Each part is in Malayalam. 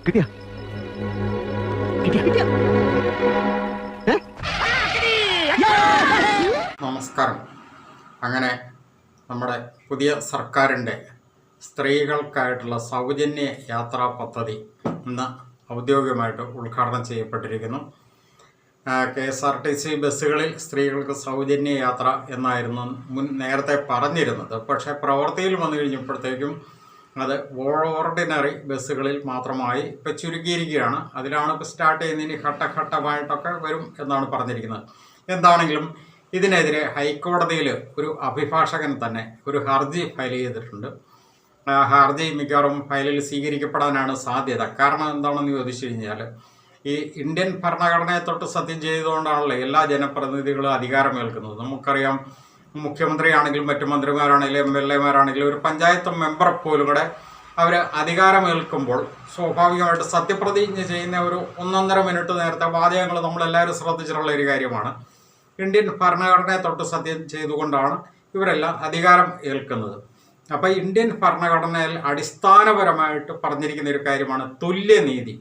കിട്ടിയ നമസ്കാരം. അങ്ങനെ നമ്മുടെ പുതിയ സർക്കാരിൻ്റെ സ്ത്രീകൾക്കായിട്ടുള്ള സൗജന്യ യാത്രാ പദ്ധതി ഇന്ന് ഔദ്യോഗികമായിട്ട് ഉദ്ഘാടനം ചെയ്യപ്പെട്ടിരിക്കുന്നു. KSRTC ബസ്സുകളിൽ സ്ത്രീകൾക്ക് സൗജന്യ യാത്ര എന്നായിരുന്നു നേരത്തെ പറഞ്ഞിരുന്നത്. പക്ഷേ പ്രവൃത്തിയിൽ വന്നു കഴിഞ്ഞപ്പോഴത്തേക്കും അത് ഓർഡിനറി ബസ്സുകളിൽ മാത്രമായി ഇപ്പോൾ ചുരുക്കിയിരിക്കുകയാണ്. അതിലാണ് ഇപ്പോൾ സ്റ്റാർട്ട് ചെയ്യുന്നതിന് ഘട്ടഘട്ടമായിട്ടൊക്കെ വരും എന്നാണ് പറഞ്ഞിരിക്കുന്നത്. എന്താണെങ്കിലും ഇതിനെതിരെ ഹൈക്കോടതിയിൽ ഒരു അഭിഭാഷകൻ തന്നെ ഒരു ഹർജി ഫയൽ ചെയ്തിട്ടുണ്ട്. ഹർജി മിക്കവാറും ഫയലിൽ സ്വീകരിക്കപ്പെടാനാണ് സാധ്യത. കാരണം എന്താണെന്ന് ചോദിച്ചു കഴിഞ്ഞാൽ, ഈ ഇന്ത്യൻ ഭരണഘടനയെ തൊട്ട് സത്യം ചെയ്തുകൊണ്ടാണല്ലോ എല്ലാ ജനപ്രതിനിധികളും അധികാരമേൽക്കുന്നത്. നമുക്കറിയാം, മുഖ്യമന്ത്രിയാണെങ്കിലും മറ്റു മന്ത്രിമാരാണെങ്കിലും MLA-മാരാണെങ്കിലും ഒരു പഞ്ചായത്ത് മെമ്പർ പോലും കൂടെ അവർ അധികാരമേൽക്കുമ്പോൾ സ്വാഭാവികമായിട്ട് സത്യപ്രതിജ്ഞ ചെയ്യുന്ന ഒരു 1.5 മിനിറ്റ് നേരത്തെ വാചകങ്ങൾ നമ്മളെല്ലാവരും ശ്രദ്ധിച്ചിട്ടുള്ള ഒരു കാര്യമാണ്. ഇന്ത്യൻ ഭരണഘടനയെ തൊട്ട് സത്യം ചെയ്തുകൊണ്ടാണ് ഇവരെല്ലാം അധികാരം ഏൽക്കുന്നത്. അപ്പോൾ ഇന്ത്യൻ ഭരണഘടനയിൽ അടിസ്ഥാനപരമായിട്ട് പറഞ്ഞിരിക്കുന്ന ഒരു കാര്യമാണ് തുല്യനീതി.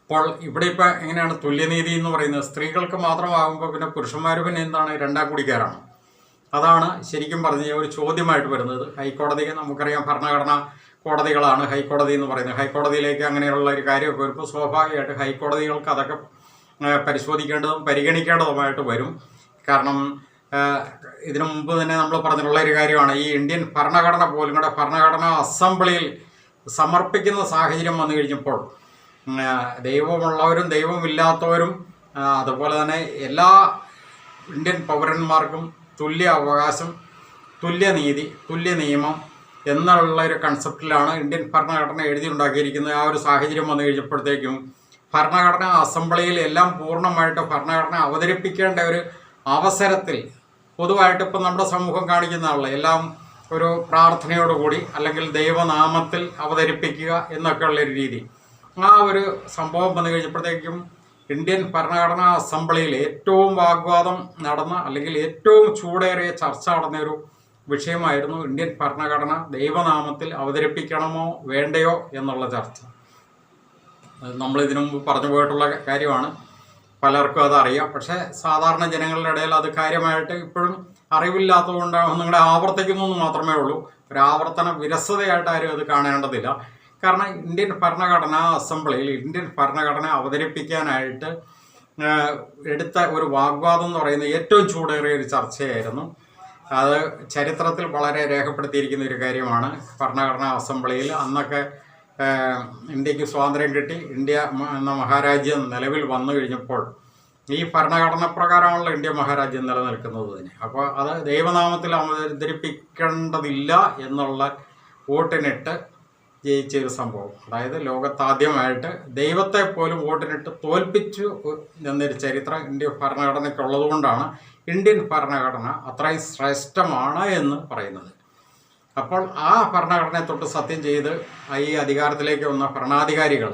അപ്പോൾ ഇവിടെ ഇപ്പോൾ എങ്ങനെയാണ് തുല്യനീതി എന്ന് പറയുന്നത്? സ്ത്രീകൾക്ക് മാത്രമാകുമ്പോൾ പിന്നെ പുരുഷന്മാർ പിന്നെ എന്താണ്, രണ്ടാം കുടിക്കാരാണ്? അതാണ് ശരിക്കും പറഞ്ഞ ഒരു ചോദ്യമായിട്ട് വരുന്നത്. ഹൈക്കോടതിക്ക് നമുക്കറിയാം, ഭരണഘടനാ കോടതികളാണ് ഹൈക്കോടതി എന്ന് പറയുന്നത്. ഹൈക്കോടതിയിലേക്ക് അങ്ങനെയുള്ള ഒരു കാര്യമൊക്കെ വരുമ്പോൾ സ്വാഭാവികമായിട്ട് ഹൈക്കോടതികൾക്ക് അതൊക്കെ പരിശോധിക്കേണ്ടതും പരിഗണിക്കേണ്ടതുമായിട്ട് വരും. കാരണം ഇതിനു മുമ്പ് തന്നെ നമ്മൾ പറഞ്ഞിട്ടുള്ള ഒരു കാര്യമാണ്, ഈ ഇന്ത്യൻ ഭരണഘടന പോലും കൂടെ ഭരണഘടനാ അസംബ്ലിയിൽ സമർപ്പിക്കുന്ന സാഹചര്യം വന്നു കഴിഞ്ഞപ്പോൾ ദൈവമുള്ളവരും ദൈവമില്ലാത്തവരും അതുപോലെ തന്നെ എല്ലാ ഇന്ത്യൻ പൗരന്മാർക്കും തുല്യ അവകാശം, തുല്യനീതി, തുല്യ നിയമം എന്നുള്ള ഒരു കൺസെപ്റ്റിലാണ് ഇന്ത്യൻ ഭരണഘടന എഴുതിയുണ്ടാക്കിയിരിക്കുന്നത്. ആ ഒരു സാഹചര്യം വന്നു കഴിഞ്ഞപ്പോഴത്തേക്കും ഭരണഘടനാ അസംബ്ലിയിൽ എല്ലാം പൂർണ്ണമായിട്ട് ഭരണഘടന അവതരിപ്പിക്കേണ്ട ഒരു അവസരത്തിൽ പൊതുവായിട്ട് ഇപ്പം നമ്മുടെ സമൂഹം കാണിക്കുന്നതാണല്ലോ, എല്ലാം ഒരു പ്രാർത്ഥനയോടുകൂടി അല്ലെങ്കിൽ ദൈവനാമത്തിൽ അവതരിപ്പിക്കുക എന്നൊക്കെയുള്ളൊരു രീതി. ആ ഒരു സംഭവം വന്നു കഴിഞ്ഞപ്പോഴത്തേക്കും ഇന്ത്യൻ ഭരണഘടനാ അസംബ്ലിയിൽ ഏറ്റവും വാഗ്വാദം നടന്ന അല്ലെങ്കിൽ ഏറ്റവും ചൂടേറിയ ചർച്ച നടന്നൊരു വിഷയമായിരുന്നു ഇന്ത്യൻ ഭരണഘടന ദൈവനാമത്തിൽ അവതരിപ്പിക്കണമോ വേണ്ടയോ എന്നുള്ള ചർച്ച. നമ്മൾ ഇതിനു മുമ്പ് പറഞ്ഞു പോയിട്ടുള്ള കാര്യമാണ്, പലർക്കും അതറിയാം. പക്ഷേ സാധാരണ ജനങ്ങളുടെ ഇടയിൽ അത് കാര്യമായിട്ട് ഇപ്പോഴും അറിവില്ലാത്തതുകൊണ്ടാണ് നിങ്ങളെ ആവർത്തിക്കുന്നു എന്ന് മാത്രമേ ഉള്ളൂ. ഒരു ആവർത്തന വിരസതയായിട്ട് ആരും അത് കാണേണ്ടതില്ല. കാരണം ഇന്ത്യൻ ഭരണഘടനാ അസംബ്ലിയിൽ ഇന്ത്യൻ ഭരണഘടന അവതരിപ്പിക്കാനായിട്ട് എടുത്ത ഒരു വാഗ്വാദം എന്ന് പറയുന്നത് ഏറ്റവും ചൂടേറിയ ഒരു ചർച്ചയായിരുന്നു. അത് ചരിത്രത്തിൽ വളരെ രേഖപ്പെടുത്തിയിരിക്കുന്ന ഒരു കാര്യമാണ്. ഭരണഘടനാ അസംബ്ലിയിൽ അന്നൊക്കെ ഇന്ത്യക്ക് സ്വാതന്ത്ര്യം കിട്ടി, ഇന്ത്യ എന്ന മഹാരാജ്യം നിലവിൽ വന്നു കഴിഞ്ഞപ്പോൾ ഈ ഭരണഘടന പ്രകാരമാണല്ലോ ഇന്ത്യ മഹാരാജ്യം നിലനിൽക്കുന്നത് തന്നെ. അപ്പോൾ അത് ദൈവനാമത്തിൽ അവതരിപ്പിക്കേണ്ടതില്ല എന്നുള്ള വോട്ടിനിട്ട് ജയിച്ചൊരു സംഭവം. അതായത് ലോകത്താദ്യമായിട്ട് ദൈവത്തെ പോലും വോട്ടിനിട്ട് തോൽപ്പിച്ചു എന്നൊരു ചരിത്രം ഇന്ത്യ ഭരണഘടനയ്ക്കുള്ളത് കൊണ്ടാണ് ഇന്ത്യൻ ഭരണഘടന അത്രയും ശ്രേഷ്ഠമാണ് എന്ന് പറയുന്നത്. അപ്പോൾ ആ ഭരണഘടനയെ തൊട്ട് സത്യം ചെയ്ത് ഈ അധികാരത്തിലേക്ക് വന്ന ഭരണാധികാരികൾ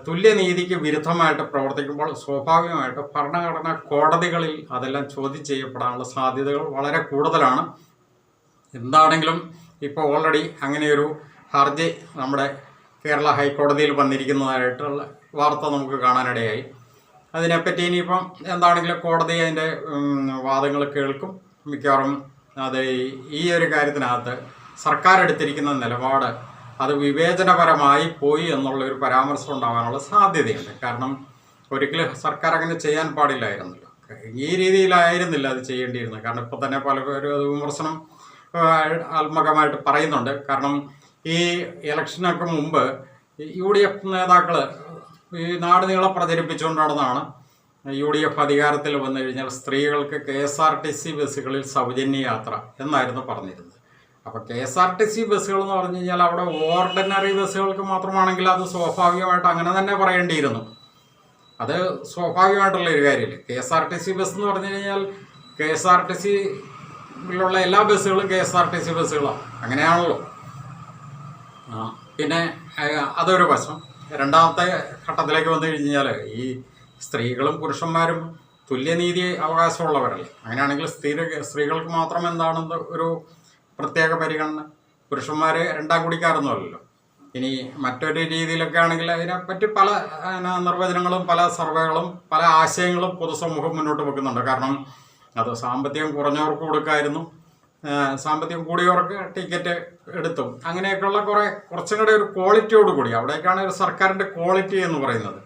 തുല്യനീതിക്ക് വിരുദ്ധമായിട്ട് പ്രവർത്തിക്കുമ്പോൾ സ്വാഭാവികമായിട്ട് ഭരണഘടനാ കോടതികളിൽ അതെല്ലാം ചോദ്യം ചെയ്യപ്പെടാനുള്ള സാധ്യതകൾ വളരെ കൂടുതലാണ്. എന്താണെങ്കിലും ഇപ്പോൾ ഓൾറെഡി അങ്ങനെയൊരു ഹർജി നമ്മുടെ കേരള ഹൈക്കോടതിയിൽ വന്നിരിക്കുന്നതായിട്ടുള്ള വാർത്ത നമുക്ക് കാണാനിടയായി. അതിനെപ്പറ്റി ഇനിയിപ്പം എന്താണെങ്കിലും കോടതി അതിൻ്റെ വാദങ്ങൾ കേൾക്കും. മിക്കവാറും അത് ഈ ഒരു കാര്യത്തിനകത്ത് സർക്കാർ എടുത്തിരിക്കുന്ന നിലപാട് അത് വിവേചനപരമായി പോയി എന്നുള്ളൊരു പരാമർശം ഉണ്ടാകാനുള്ള സാധ്യതയുണ്ട്. കാരണം ഒരിക്കലും സർക്കാർ അങ്ങനെ ചെയ്യാൻ പാടില്ലായിരുന്നല്ലോ, ഈ രീതിയിലായിരുന്നില്ല അത് ചെയ്യേണ്ടിയിരുന്നത്. കാരണം ഇപ്പോൾ തന്നെ പലരും അത് വിമർശനം ആത്മകമായിട്ട് പറയുന്നുണ്ട്. കാരണം ഈ ഇലക്ഷനൊക്കെ മുമ്പ് UDF നേതാക്കൾ ഈ നാട് നീളം പ്രചരിപ്പിച്ചുകൊണ്ട് നടന്നാണ് UDF അധികാരത്തിൽ വന്നു കഴിഞ്ഞാൽ സ്ത്രീകൾക്ക് KSRTC ബസ്സുകളിൽ സൗജന്യ യാത്ര എന്നായിരുന്നു പറഞ്ഞിരുന്നത്. അപ്പോൾ KSRTC ബസ്സുകൾ എന്ന് പറഞ്ഞു കഴിഞ്ഞാൽ അവിടെ ഓർഡിനറി ബസ്സുകൾക്ക് മാത്രമാണെങ്കിൽ അത് സ്വാഭാവികമായിട്ട് അങ്ങനെ തന്നെ പറയേണ്ടിയിരുന്നു. അത് സ്വാഭാവികമായിട്ടുള്ള ഒരു കാര്യമില്ല. KSRTC ബസ് എന്ന് പറഞ്ഞു കഴിഞ്ഞാൽ KSRTCയിലുള്ള എല്ലാ ബസ്സുകളും KSRTC ബസ്സുകളാണ്, അങ്ങനെയാണല്ലോ. പിന്നെ അതൊരു വശം. രണ്ടാമത്തെ ഘട്ടത്തിലേക്ക് വന്നു കഴിഞ്ഞാൽ ഈ സ്ത്രീകളും പുരുഷന്മാരും തുല്യനീതി അവകാശമുള്ളവരല്ലേ. അങ്ങനെയാണെങ്കിൽ സ്ത്രീകൾക്ക് മാത്രം എന്താണെന്ന് ഒരു പ്രത്യേക പരിഗണന? പുരുഷന്മാർ രണ്ടാം കുടിക്കാരൊന്നുമല്ലല്ലോ. ഇനി മറ്റൊരു രീതിയിലൊക്കെ ആണെങ്കിൽ അതിനെപ്പറ്റി പല നിർവചനങ്ങളും പല സർവേകളും പല ആശയങ്ങളും പൊതുസമൂഹം മുന്നോട്ട് വെക്കുന്നുണ്ട്. കാരണം അത് സാമ്പത്തികം കുറഞ്ഞവർക്ക് കൊടുക്കായിരുന്നു, സാമ്പത്തികം കൂടിയവർക്ക് ടിക്കറ്റ് എടുത്തു, അങ്ങനെയൊക്കെയുള്ള കുറച്ചും കൂടെ ഒരു ക്വാളിറ്റിയോട് കൂടി അവിടേക്കാണ് ഒരു സർക്കാരിൻ്റെ ക്വാളിറ്റി എന്ന് പറയുന്നത്.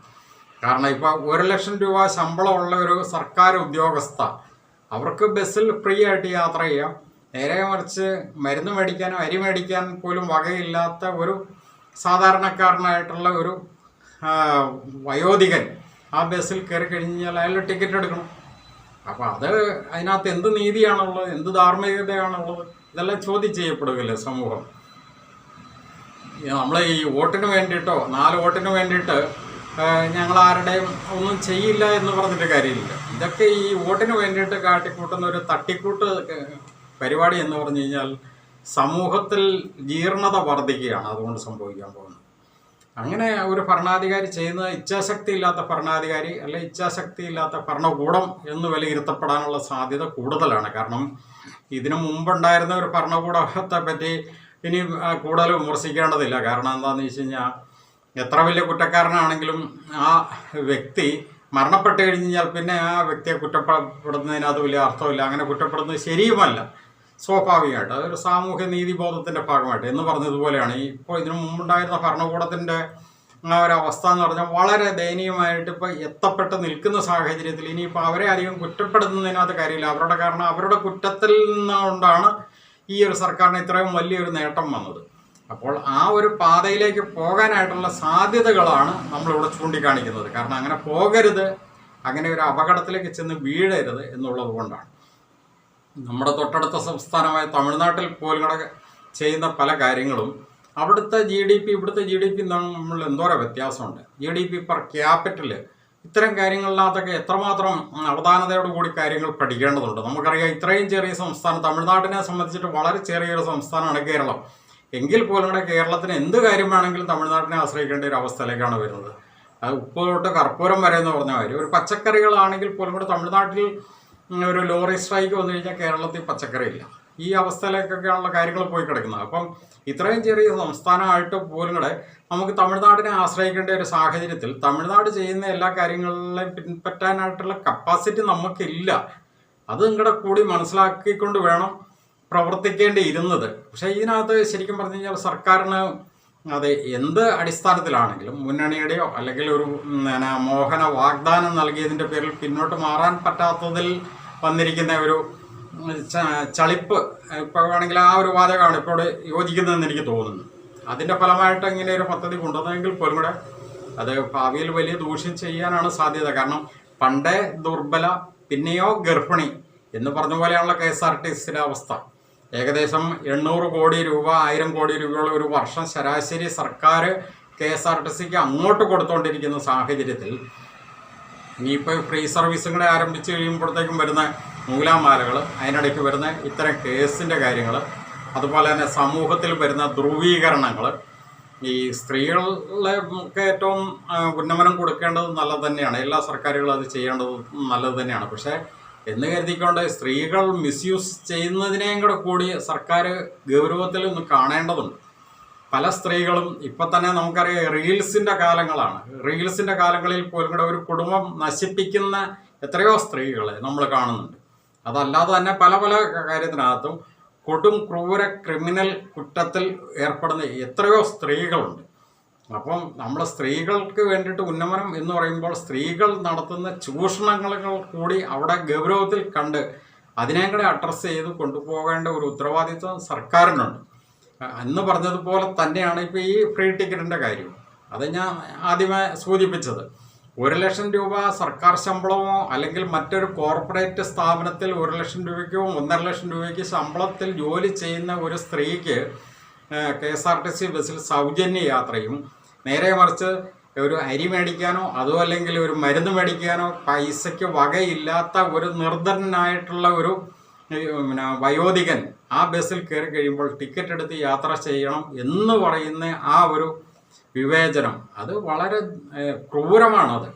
കാരണം ഇപ്പോൾ 1,00,000 രൂപ ശമ്പളമുള്ള ഒരു സർക്കാർ ഉദ്യോഗസ്ഥ അവർക്ക് ബസ്സിൽ ഫ്രീ ആയിട്ട് യാത്ര ചെയ്യാം. നേരെ മറിച്ച് മരുന്ന് മേടിക്കാനോ അരി മേടിക്കാൻ പോലും വകയില്ലാത്ത ഒരു സാധാരണക്കാരനായിട്ടുള്ള ഒരു വയോധികൻ ആ ബസ്സിൽ കയറി കഴിഞ്ഞാൽ അയാൾ ടിക്കറ്റ് എടുക്കണം. അപ്പോൾ അതിനകത്ത് എന്ത് നീതിയാണുള്ളത്, എന്ത് ധാർമ്മികതയാണുള്ളത്, ഇതെല്ലാം ചോദ്യം ചെയ്യപ്പെടുകയല്ലേ സമൂഹം. നമ്മൾ ഈ വോട്ടിന് വേണ്ടിയിട്ടോ 4 വോട്ടിന് വേണ്ടിയിട്ട് ഞങ്ങൾ ആരുടെയും ഒന്നും ചെയ്യില്ല എന്ന് പറഞ്ഞിട്ട് കാര്യമില്ല. ഇതൊക്കെ ഈ വോട്ടിന് വേണ്ടിയിട്ട് കാട്ടിക്കൂട്ടുന്ന ഒരു തട്ടിക്കൂട്ട് പരിപാടി എന്ന് പറഞ്ഞു കഴിഞ്ഞാൽ സമൂഹത്തിൽ ജീർണത വർദ്ധിക്കുകയാണ് അതുകൊണ്ട് സംഭവിക്കാൻ പോകുന്നത്. അങ്ങനെ ഒരു ഭരണാധികാരി ചെയ്യുന്നത് ഇച്ഛാശക്തി ഇല്ലാത്ത ഭരണാധികാരി അല്ലെ ഇച്ഛാശക്തി ഇല്ലാത്ത ഭരണകൂടം എന്ന് വിലയിരുത്തപ്പെടാനുള്ള സാധ്യത കൂടുതലാണ്. കാരണം ഇതിനു മുമ്പുണ്ടായിരുന്ന ഒരു ഭരണകൂടത്തെ പറ്റി ഇനി കൂടുതൽ വിമർശിക്കേണ്ടതില്ല. കാരണം എന്താണെന്ന് വെച്ച് കഴിഞ്ഞാൽ എത്ര വലിയ കുറ്റക്കാരനാണെങ്കിലും ആ വ്യക്തി മരണപ്പെട്ട് കഴിഞ്ഞാൽ പിന്നെ ആ വ്യക്തിയെ കുറ്റപ്പെടുത്തുന്നതിനകത്ത് വലിയ അർത്ഥമില്ല. അങ്ങനെ കുറ്റപ്പെടുന്നത് ശരിയുമല്ല. സ്വാഭാവികമായിട്ട് അതൊരു സാമൂഹ്യ നീതിബോധത്തിൻ്റെ ഭാഗമായിട്ട് എന്ന് പറഞ്ഞതുപോലെയാണ് ഇപ്പോൾ ഇതിനു മുമ്പുണ്ടായിരുന്ന ഭരണകൂടത്തിൻ്റെ ആ ഒരു അവസ്ഥ എന്ന് പറഞ്ഞാൽ വളരെ ദയനീയമായിട്ട് ഇപ്പോൾ എത്തപ്പെട്ട് നിൽക്കുന്ന സാഹചര്യത്തിൽ ഇനിയിപ്പോൾ അവരെ അധികം കുറ്റപ്പെടുത്തുന്നതിനകത്ത് കാര്യമില്ല. കാരണം അവരുടെ കുറ്റത്തിൽ നിന്നുകൊണ്ടാണ് ഈ ഒരു സർക്കാരിന് ഇത്രയും വലിയൊരു നേട്ടം വന്നത്. അപ്പോൾ ആ ഒരു പാതയിലേക്ക് പോകാനായിട്ടുള്ള സാധ്യതകളാണ് നമ്മളിവിടെ ചൂണ്ടിക്കാണിക്കുന്നത്. കാരണം അങ്ങനെ പോകരുത്, അങ്ങനെ ഒരു അപകടത്തിലേക്ക് ചെന്ന് വീഴരുത് എന്നുള്ളത് കൊണ്ടാണ്. നമ്മുടെ തൊട്ടടുത്ത സംസ്ഥാനമായ തമിഴ്നാട്ടിൽ പോലും കൂടെ ചെയ്യുന്ന പല കാര്യങ്ങളും അവിടുത്തെ GDP ഇവിടുത്തെ GDP നമ്മൾ എന്തോരം വ്യത്യാസമുണ്ട്. GDP പെർ ക്യാപിറ്റൽ ഇത്തരം കാര്യങ്ങളിനകത്തൊക്കെ എത്രമാത്രം അവധാനതയോടുകൂടി കാര്യങ്ങൾ പഠിക്കേണ്ടതുണ്ട്. നമുക്കറിയാം ഇത്രയും ചെറിയ സംസ്ഥാനം, തമിഴ്നാട്ടിനെ സംബന്ധിച്ചിട്ട് വളരെ ചെറിയൊരു സംസ്ഥാനമാണ് കേരളം. എങ്കിൽ പോലും കൂടെ കേരളത്തിന് എന്ത് കാര്യം വേണമെങ്കിലും തമിഴ്നാട്ടിനെ ആശ്രയിക്കേണ്ട ഒരു അവസ്ഥയിലേക്കാണ് വരുന്നത്. അത് ഉപ്പ് തൊട്ട് കർപ്പൂരം വരെ എന്ന് പറഞ്ഞ കാര്യം. ഒരു പച്ചക്കറികളാണെങ്കിൽ പോലും കൂടെ തമിഴ്നാട്ടിൽ ഒരു ലോറി സ്ട്രൈക്ക് വന്നു കഴിഞ്ഞാൽ കേരളത്തിൽ പച്ചക്കറിയില്ല. ഈ അവസ്ഥയിലേക്കൊക്കെയാണുള്ള കാര്യങ്ങൾ പോയി കിടക്കുന്നത്. അപ്പം ഇത്രയും ചെറിയ സംസ്ഥാനമായിട്ട് പോലും കൂടെ നമുക്ക് തമിഴ്നാടിനെ ആശ്രയിക്കേണ്ട ഒരു സാഹചര്യത്തിൽ തമിഴ്നാട് ചെയ്യുന്ന എല്ലാ കാര്യങ്ങളിലും പിൻപറ്റാനായിട്ടുള്ള കപ്പാസിറ്റി നമുക്കില്ല. അത് നിങ്ങളുടെ കൂടി മനസ്സിലാക്കിക്കൊണ്ട് വേണം പ്രവർത്തിക്കേണ്ടിയിരുന്നത്. പക്ഷേ ഇതിനകത്ത് ശരിക്കും പറഞ്ഞു കഴിഞ്ഞാൽ സർക്കാരിന് അത് എന്ത് അടിസ്ഥാനത്തിലാണെങ്കിലും മുന്നണിയുടെയോ അല്ലെങ്കിൽ ഒരു മോഹന വാഗ്ദാനം നൽകിയതിൻ്റെ പേരിൽ പിന്നോട്ട് മാറാൻ പറ്റാത്തതിൽ വന്നിരിക്കുന്ന ഒരു ചളിപ്പ് ഇപ്പോൾ വേണമെങ്കിൽ ആ ഒരു വാചകമാണ് ഇപ്പോൾ യോജിക്കുന്നതെന്ന് എനിക്ക് തോന്നുന്നു. അതിൻ്റെ ഫലമായിട്ട് ഇങ്ങനെ ഒരു പദ്ധതി കൊണ്ടുവന്നെങ്കിൽ പോലും കൂടെ അത് ഭാവിയിൽ വലിയ ദൂഷ്യം ചെയ്യാനാണ് സാധ്യത. കാരണം പണ്ടേ ദുർബല പിന്നെയോ ഗർഭിണി എന്ന് പറഞ്ഞ പോലെയാണുള്ള KSRTCയുടെ അവസ്ഥ. ഏകദേശം 800 കോടി രൂപ 1000 കോടി രൂപയുള്ള ഒരു വർഷം ശരാശരി സർക്കാർ KSRTCക്ക് അങ്ങോട്ട് കൊടുത്തുകൊണ്ടിരിക്കുന്ന സാഹചര്യത്തിൽ ഇനിയിപ്പോൾ ഫ്രീ സർവീസും കൂടെ ആരംഭിച്ച് കഴിയുമ്പോഴത്തേക്കും വരുന്ന നൂലാമാലകൾ, അതിനിടയ്ക്ക് വരുന്ന ഇത്തരം കേസിൻ്റെ കാര്യങ്ങൾ, അതുപോലെ തന്നെ സമൂഹത്തിൽ വരുന്ന ധ്രുവീകരണങ്ങൾ, ഈ സ്ത്രീകളെ ഏറ്റവും ഉന്നമനം കൊടുക്കേണ്ടത് നല്ലത് തന്നെയാണ്. എല്ലാ സർക്കാരുകളും അത് ചെയ്യേണ്ടത് നല്ലത് തന്നെയാണ്. പക്ഷേ എന്ന് കരുതിക്കൊണ്ട് സ്ത്രീകൾ മിസ്യൂസ് ചെയ്യുന്നതിനെയും കൂടി സർക്കാർ ഗൗരവത്തിൽ ഒന്ന് കാണേണ്ടതുണ്ട്. പല സ്ത്രീകളും ഇപ്പം തന്നെ നമുക്കറിയാം റീൽസിൻ്റെ കാലങ്ങളാണ്. റീൽസിൻ്റെ കാലങ്ങളിൽ പോലും കൂടെ ഒരു കുടുംബം നശിപ്പിക്കുന്ന എത്രയോ സ്ത്രീകളെ നമ്മൾ കാണുന്നുണ്ട്. അതല്ലാതെ തന്നെ പല പല കാര്യത്തിനകത്തും കൊടും ക്രൂര ക്രിമിനൽ കുറ്റത്തിൽ ഏർപ്പെടുന്ന എത്രയോ സ്ത്രീകളുണ്ട്. അപ്പം നമ്മൾ സ്ത്രീകൾക്ക് വേണ്ടിയിട്ട് ഉന്നമനം എന്ന് പറയുമ്പോൾ സ്ത്രീകൾ നടത്തുന്ന ചൂഷണങ്ങൾ കൂടി അവിടെ ഗൗരവത്തിൽ കണ്ട് അതിനെയും കൂടെ അഡ്രസ്സ് ചെയ്ത് കൊണ്ടുപോകേണ്ട ഒരു ഉത്തരവാദിത്വം സർക്കാരിനുണ്ട്. എന്ന് പറഞ്ഞതുപോലെ തന്നെയാണ് ഇപ്പോൾ ഈ ഫ്രീ ടിക്കറ്റിൻ്റെ കാര്യം. അത് ഞാൻ ആദ്യമേ സൂചിപ്പിച്ചത്. 1,00,000 രൂപ സർക്കാർ ശമ്പളമോ അല്ലെങ്കിൽ മറ്റൊരു കോർപ്പറേറ്റ് സ്ഥാപനത്തിൽ 1,00,000 രൂപയ്ക്കോ 1,50,000 രൂപയ്ക്ക് ശമ്പളത്തിൽ ജോലി ചെയ്യുന്ന ഒരു സ്ത്രീക്ക് KSRTC ബസ്സിൽ സൗജന്യ യാത്രയും, നേരെ മറിച്ച് ഒരു അരി മേടിക്കാനോ അതോ അല്ലെങ്കിൽ ഒരു മരുന്ന് മേടിക്കാനോ പൈസയ്ക്ക് വകയില്ലാത്ത ഒരു നിർധനനായിട്ടുള്ള ഒരു വയോധികൻ ആ ബസ്സിൽ കയറി കഴിയുമ്പോൾ ടിക്കറ്റ് എടുത്ത് യാത്ര ചെയ്യണം എന്ന് പറയുന്ന ആ ഒരു വിവേചനം അത് വളരെ ക്രൂരമാണത്.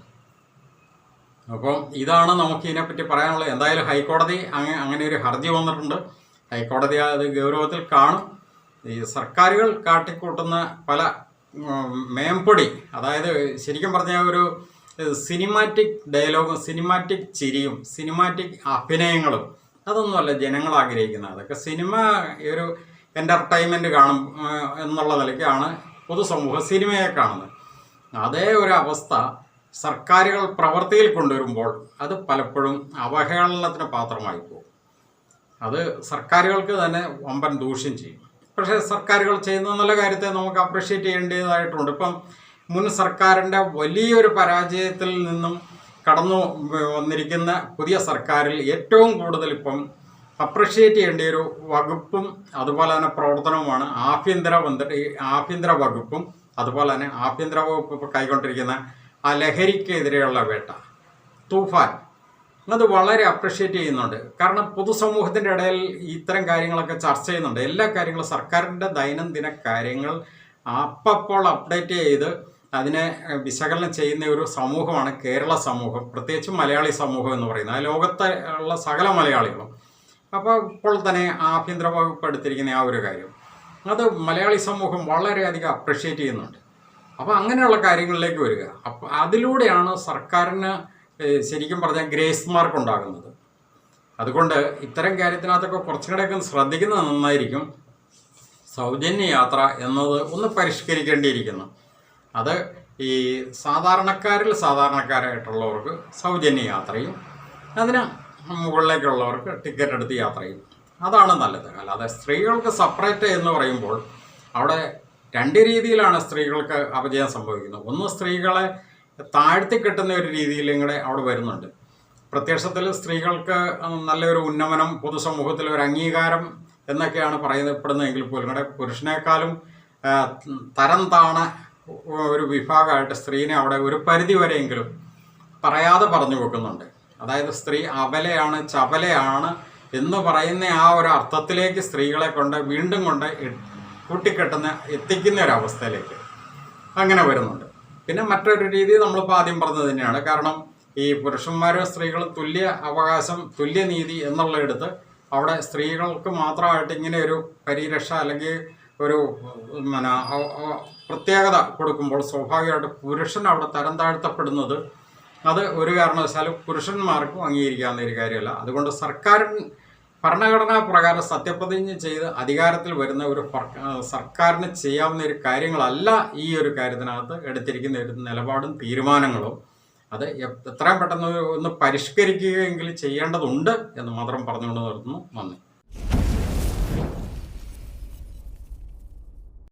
അപ്പം ഇതാണ് നമുക്ക് ഇതിനെപ്പറ്റി പറയാനുള്ളത്. എന്തായാലും ഹൈക്കോടതി അങ്ങനെ ഒരു ഹർജി വന്നിട്ടുണ്ട്. ഹൈക്കോടതി അത് ഗൗരവത്തിൽ കാണും. ഈ സർക്കാരുകൾ കാട്ടിക്കൂട്ടുന്ന പല മേമ്പൊടി, അതായത് ശരിക്കും പറഞ്ഞാൽ ഒരു സിനിമാറ്റിക് ഡയലോഗും സിനിമാറ്റിക് ചിരിയും സിനിമാറ്റിക് അഭിനയങ്ങളും അതൊന്നുമല്ല ജനങ്ങൾ ആഗ്രഹിക്കുന്നത്. അതൊക്കെ സിനിമ ഒരു എൻ്റർടൈൻമെൻറ്റ് കാണും എന്നുള്ള നിലയ്ക്കാണ് പൊതുസമൂഹം സിനിമയെ കാണുന്നത്. അതേ ഒരു അവസ്ഥ സർക്കാരുകൾ പ്രവൃത്തിയിൽ കൊണ്ടുവരുമ്പോൾ അത് പലപ്പോഴും അവഹേളനത്തിന് പാത്രമായി പോകും. അത് സർക്കാരുകൾക്ക് തന്നെ വമ്പൻ ദൂഷ്യം ചെയ്യും. പക്ഷേ സർക്കാരുകൾ ചെയ്യുന്ന നല്ല കാര്യത്തെ നമുക്ക് അപ്രിഷ്യേറ്റ് ചെയ്യേണ്ടതായിട്ടുണ്ട്. ഇപ്പം മുൻ സർക്കാരിൻ്റെ വലിയൊരു പരാജയത്തിൽ നിന്നും കടന്നു വന്നിരിക്കുന്ന പുതിയ സർക്കാരിൽ ഏറ്റവും കൂടുതൽ ഇപ്പം അപ്രിഷ്യേറ്റ് ചെയ്യേണ്ട ഒരു വകുപ്പും അതുപോലെ തന്നെ പ്രവർത്തനവുമാണ് ആഭ്യന്തര വകുപ്പും അതുപോലെ തന്നെ ആഭ്യന്തര വകുപ്പ് ഇപ്പോൾ കൈക്കൊണ്ടിരിക്കുന്ന ആ ലഹരിക്കെതിരെയുള്ള വേട്ട തൂഫാൻ അത് വളരെ അപ്രിഷ്യേറ്റ് ചെയ്യുന്നുണ്ട്. കാരണം പൊതുസമൂഹത്തിൻ്റെ ഇടയിൽ ഇത്തരം കാര്യങ്ങളൊക്കെ ചർച്ച ചെയ്യുന്നുണ്ട്. എല്ലാ കാര്യങ്ങളും സർക്കാരിൻ്റെ ദൈനംദിന കാര്യങ്ങൾ അപ്പോൾ അപ്ഡേറ്റ് ചെയ്ത് അതിനെ വിശകലനം ചെയ്യുന്ന ഒരു സമൂഹമാണ് കേരള സമൂഹം, പ്രത്യേകിച്ചും മലയാളി സമൂഹം എന്ന് പറയുന്നത്. ആ ലോകത്തെ ഉള്ള സകല മലയാളികളും. അപ്പോൾ ഇപ്പോൾ തന്നെ ആഭ്യന്തര വകുപ്പ് എടുത്തിരിക്കുന്ന ആ ഒരു കാര്യം അത് മലയാളി സമൂഹം വളരെയധികം അപ്രിഷ്യേറ്റ് ചെയ്യുന്നുണ്ട്. അപ്പോൾ അങ്ങനെയുള്ള കാര്യങ്ങളിലേക്ക് വരിക. അപ്പോൾ അതിലൂടെയാണ് സർക്കാരിന് ശരിക്കും പറഞ്ഞാൽ ഗ്രേസ് മാർക്ക് ഉണ്ടാകുന്നത്. അതുകൊണ്ട് ഇത്തരം കാര്യത്തിനകത്തൊക്കെ കുറച്ചും കൂടെയൊക്കെ ശ്രദ്ധിക്കുന്നത് നന്നായിരിക്കും. സൗജന്യ യാത്ര എന്നത് ഒന്ന് പരിഷ്കരിക്കേണ്ടിയിരിക്കുന്നു. അത് ഈ സാധാരണക്കാരായിട്ടുള്ളവർക്ക് സൗജന്യ യാത്രയും അതിന് മുകളിലേക്കുള്ളവർക്ക് ടിക്കറ്റ് എടുത്ത് യാത്ര ചെയ്യും. അതാണ് നല്ലത്. അല്ലാതെ സ്ത്രീകൾക്ക് സെപ്പറേറ്റ് എന്ന് പറയുമ്പോൾ അവിടെ രണ്ട് രീതിയിലാണ് സ്ത്രീകൾക്ക് അപജയം സംഭവിക്കുന്നത്. ഒന്ന്, സ്ത്രീകളെ താഴ്ത്തി കെട്ടുന്ന ഒരു രീതിയിലും കൂടെ അവിടെ വരുന്നുണ്ട്. പ്രത്യക്ഷത്തിൽ സ്ത്രീകൾക്ക് നല്ലൊരു ഉന്നമനം, പൊതുസമൂഹത്തിൽ ഒരു അംഗീകാരം എന്നൊക്കെയാണ് പറയപ്പെടുന്നതെങ്കിൽ പോലും കൂടെ പുരുഷനേക്കാളും തരം താണ ഒരു വിഭാഗമായിട്ട് സ്ത്രീനെ അവിടെ ഒരു പരിധി വരെയെങ്കിലും പറയാതെ പറഞ്ഞു വെക്കുന്നുണ്ട്. അതായത് സ്ത്രീ അബലയാണ്, ചപലയാണ് എന്ന് പറയുന്ന ആ ഒരു അർത്ഥത്തിലേക്ക് സ്ത്രീകളെ കൊണ്ട് വീണ്ടും എത്തിക്കുന്ന ഒരവസ്ഥയിലേക്ക് അങ്ങനെ വരുന്നുണ്ട്. പിന്നെ മറ്റൊരു രീതി നമ്മളിപ്പോൾ ആദ്യം പറഞ്ഞത് തന്നെയാണ്. കാരണം ഈ പുരുഷന്മാരും സ്ത്രീകളും തുല്യ അവകാശം, തുല്യനീതി എന്നുള്ളയിടത്ത് അവിടെ സ്ത്രീകൾക്ക് മാത്രമായിട്ട് ഇങ്ങനെ ഒരു പരിരക്ഷ അല്ലെങ്കിൽ ഒരു പ്രത്യേകത കൊടുക്കുമ്പോൾ സ്വാഭാവികമായിട്ട് പുരുഷൻ അവിടെ തരം താഴ്ത്തപ്പെടുന്നത് അത് ഒരു കാരണവശാലും പുരുഷന്മാർക്കും അംഗീകരിക്കാവുന്ന ഒരു കാര്യമല്ല. അതുകൊണ്ട് ഭരണഘടനാ പ്രകാരം സത്യപ്രതിജ്ഞ ചെയ്ത് അധികാരത്തിൽ വരുന്ന ഒരു സർക്കാരിന് ചെയ്യാവുന്ന ഒരു കാര്യങ്ങളല്ല ഈ ഒരു കാര്യത്തിനകത്ത് എടുത്തിരിക്കുന്ന ഒരു നിലപാടും തീരുമാനങ്ങളും. അത് എത്രയും പെട്ടെന്ന് ഒന്ന് പരിഷ്കരിക്കുകയെങ്കിലും ചെയ്യേണ്ടതുണ്ട് എന്ന് മാത്രം പറഞ്ഞുകൊണ്ട് നിർത്തുന്നു. നന്ദി.